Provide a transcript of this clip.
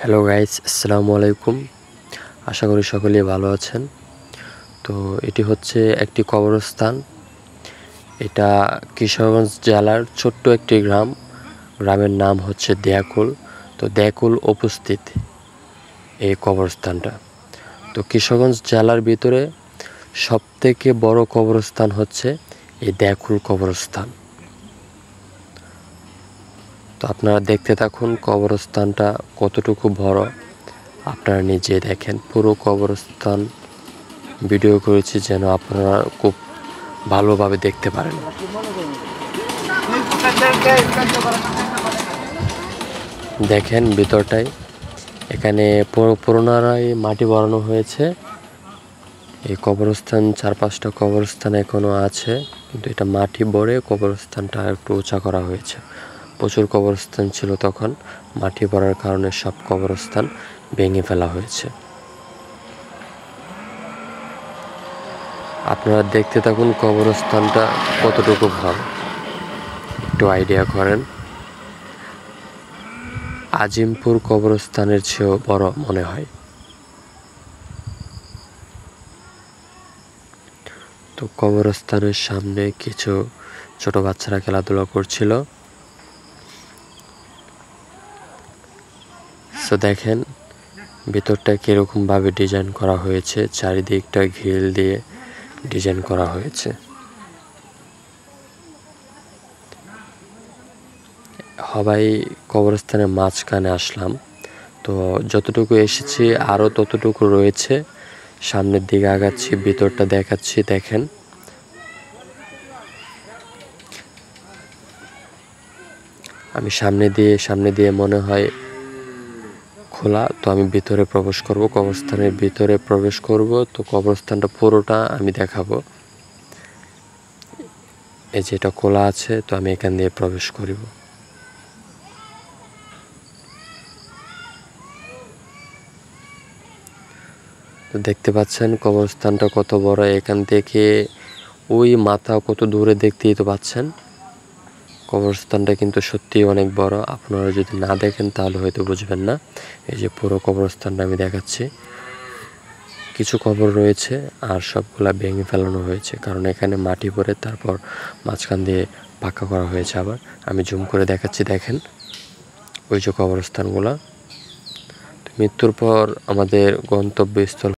Hello guys, আসসালামু আলাইকুম। আশা করি সকলেই ভালো আছেন। তো এটি হচ্ছে একটি কবরস্থান। এটা কিশোরগঞ্জ জেলার ছোট্ট একটি গ্রামের নাম হচ্ছে দেয়াকুল। তো দেয়াকুল উপস্থিত এই কবরস্থানটা। তো কিশোরগঞ্জ জেলার ভিতরে সবথেকে বড় কবরস্থান হচ্ছে এই দেয়াকুল কবরস্থান। তো আপনারা দেখতে থাকুন কবরস্থানটা কতটুকু বড়, আপনারা নিজে দেখেন। পুরো কবরস্থান ভিডিও করেছি যেন আপনারা খুব ভালোভাবে দেখতে পারেন। দেখেন ভিতরটায়, এখানে পুনরায় মাটি ভরানো হয়েছে। এই কবরস্থান 4-5টা কবরস্থান এখনো আছে, কিন্তু এটা মাটি ভরে কবরস্থানটা একটু উঁচা করা হয়েছে। প্রচুর কবরস্থান ছিল তখন, মাটি ভরার কারণে সব কবরস্থান ভেঙে ফেলা হয়েছে। আপনারা দেখতে থাকুন কবরস্থানটা কতটুকু ভালো, একটু আইডিয়া করেন। আজিমপুর কবরস্থানের চেয়েও বড় মনে হয়। তো কবরস্থানের সামনে কিছু ছোট বাচ্চারা খেলাধুলা করছিল। তো দেখেন ভিতরটা কিরকম ভাবে ডিজাইন করা হয়েছে, চারিদিকটা ঘিল দিয়ে ডিজাইন করা হয়েছে। সবাই কবরস্থানের মাঝখানে আসলাম। তো যতটুকু এসেছি আরও ততটুকু রয়েছে, সামনের দিকে আগাচ্ছি, ভিতরটা দেখাচ্ছি। দেখেন আমি সামনে দিয়ে মনে হয় খোলা। তো আমি ভিতরে প্রবেশ করব, কবরস্থানের ভিতরে প্রবেশ করব। তো কবরস্থানটা পুরোটা আমি দেখাবো। এই যে এটা খোলা আছে, তো আমি এখান দিয়ে প্রবেশ করিব। তো দেখতে পাচ্ছেন কবরস্থানটা কত বড়। এখান থেকে ওই মাথা কত দূরে দেখতেই তো পাচ্ছেন। কবরস্থানটা কিন্তু সত্যিই অনেক বড়। আপনারা যদি না দেখেন তাহলে হয়তো বুঝবেন না। এই যে পুরো কবরস্থানটা আমি দেখাচ্ছি। কিছু কবর রয়েছে আর সবগুলা ভেঙে ফেলানো হয়েছে, কারণ এখানে মাটি ভরে তারপর মাঝখান দিয়ে পাকা করা হয়েছে। আবার আমি জুম করে দেখাচ্ছি, দেখেন ওই যে কবরস্থানগুলা। মৃত্যুর পর আমাদের গন্তব্যস্থল